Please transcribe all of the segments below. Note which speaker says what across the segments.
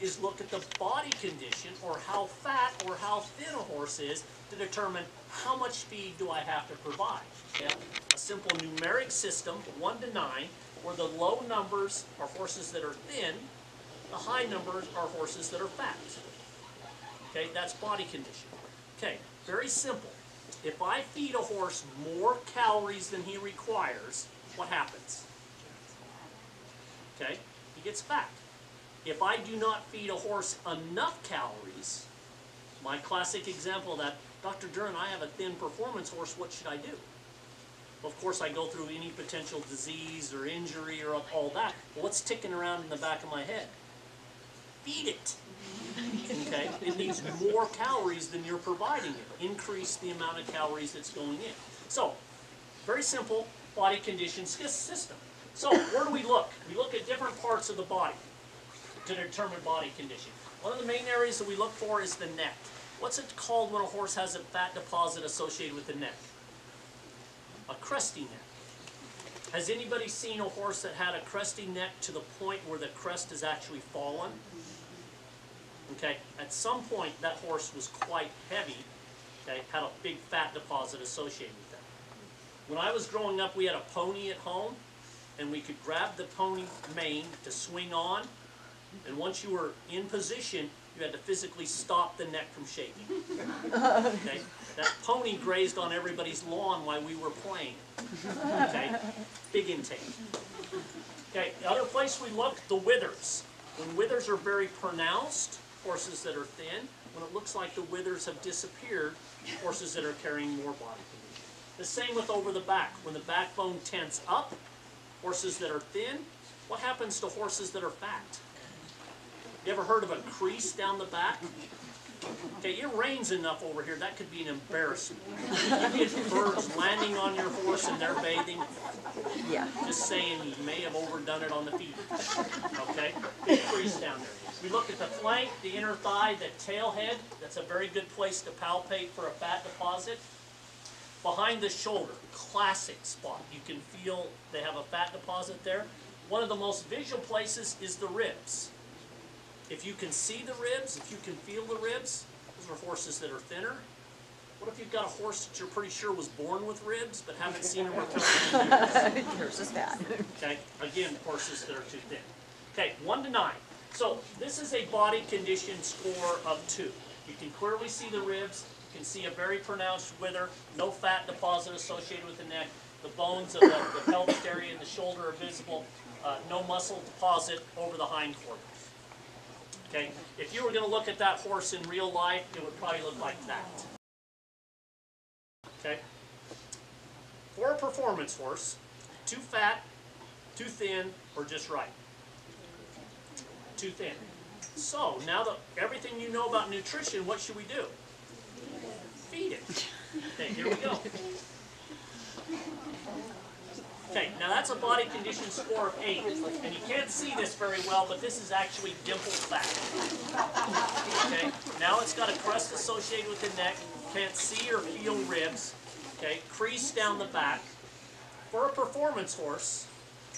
Speaker 1: is look at the body condition, or how fat or how thin a horse is, to determine how much feed do I have to provide. Okay? A simple numeric system, 1 to 9, where the low numbers are horses that are thin, the high numbers are horses that are fat. Okay, that's body condition. Okay, very simple. If I feed a horse more calories than he requires, what happens? Okay, he gets fat. If I do not feed a horse enough calories, my classic example of that, Dr. Duren, I have a thin performance horse, what should I do? Well, of course, I go through any potential disease or injury or all that. Well, what's ticking around in the back of my head? Feed it. Okay, it needs more calories than you're providing it. Increase the amount of calories that's going in. So, very simple body condition system. So, where do we look? We look at different parts of the body to determine body condition. One of the main areas that we look for is the neck. What's it called when a horse has a fat deposit associated with the neck? A crusty neck. Has anybody seen a horse that had a crusty neck to the point where the crest has actually fallen? Okay, at some point that horse was quite heavy, okay, had a big fat deposit associated with that. When I was growing up, we had a pony at home, and we could grab the pony mane to swing on, and once you were in position, you had to physically stop the neck from shaking. Okay, that pony grazed on everybody's lawn while we were playing. Okay, big intake. Okay, the other place we look, the withers. When withers are very pronounced, horses that are thin. When it looks like the withers have disappeared, horses that are carrying more body condition. The same with over the back. When the backbone tense up, horses that are thin. What happens to horses that are fat? You ever heard of a crease down the back? Okay, it rains enough over here, that could be an embarrassment. You get birds landing on your horse and they're bathing.
Speaker 2: Yeah.
Speaker 1: Just saying, you may have overdone it on the feet. Okay, big crease down there. We look at the flank, the inner thigh, the tail head. That's a very good place to palpate for a fat deposit. Behind the shoulder, classic spot. You can feel they have a fat deposit there. One of the most visual places is the ribs. If you can see the ribs, if you can feel the ribs, those are horses that are thinner. What if you've got a horse that you're pretty sure was born with ribs, but haven't seen them recover?
Speaker 2: Yours is bad.
Speaker 1: Okay, again, horses that are too thin. Okay, 1 to 9. So this is a body condition score of 2. You can clearly see the ribs. You can see a very pronounced wither, no fat deposit associated with the neck. The bones of the pelvic area and the shoulder are visible. No muscle deposit over the hindquarters. Okay, if you were going to look at that horse in real life, it would probably look like that. Okay, for a performance horse, too fat, too thin, or just right? Too thin. So now that everything you know about nutrition, what should we do? Feed it. Okay, here we go. Okay, now that's a body condition score of 8. And you can't see this very well, but this is actually dimpled fat. Okay, now it's got a crust associated with the neck. Can't see or feel ribs. Okay, crease down the back. For a performance horse,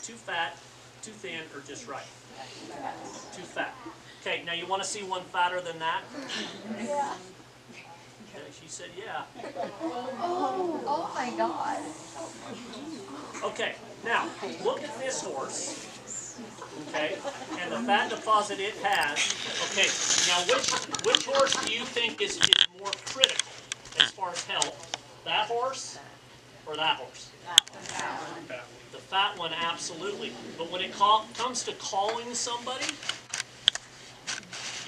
Speaker 1: too fat, too thin, or just right? Too fat. Okay, now you want to see one fatter than that?
Speaker 2: Yeah.
Speaker 1: Okay, she said yeah.
Speaker 2: Oh my God.
Speaker 1: Okay, now look at this horse. Okay, and the fat deposit it has. Okay, now which horse do you think is more critical as far as health? That horse or that horse? Okay. The fat one, absolutely. But when it comes to calling somebody,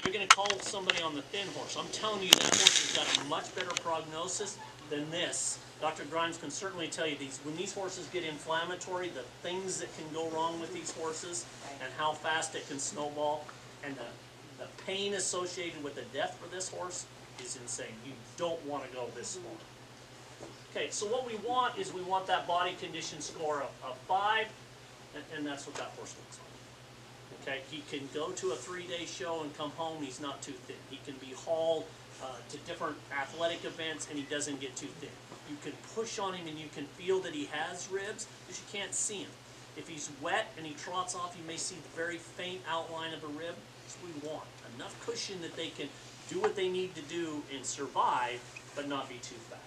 Speaker 1: you're going to call somebody on the thin horse. I'm telling you, that horse has got a much better prognosis than this. Dr. Grimes can certainly tell you when these horses get inflammatory, the things that can go wrong with these horses and how fast it can snowball, and the pain associated with the death for this horse is insane. You don't want to go this far. Okay, so what we want is we want that body condition score of 5, and that's what that horse looks like. Okay, he can go to a 3-day show and come home, he's not too thin. He can be hauled to different athletic events and he doesn't get too thin. You can push on him and you can feel that he has ribs, but you can't see him. If he's wet and he trots off, you may see the very faint outline of a rib. That's what we want. Enough cushion that they can do what they need to do and survive, but not be too fat.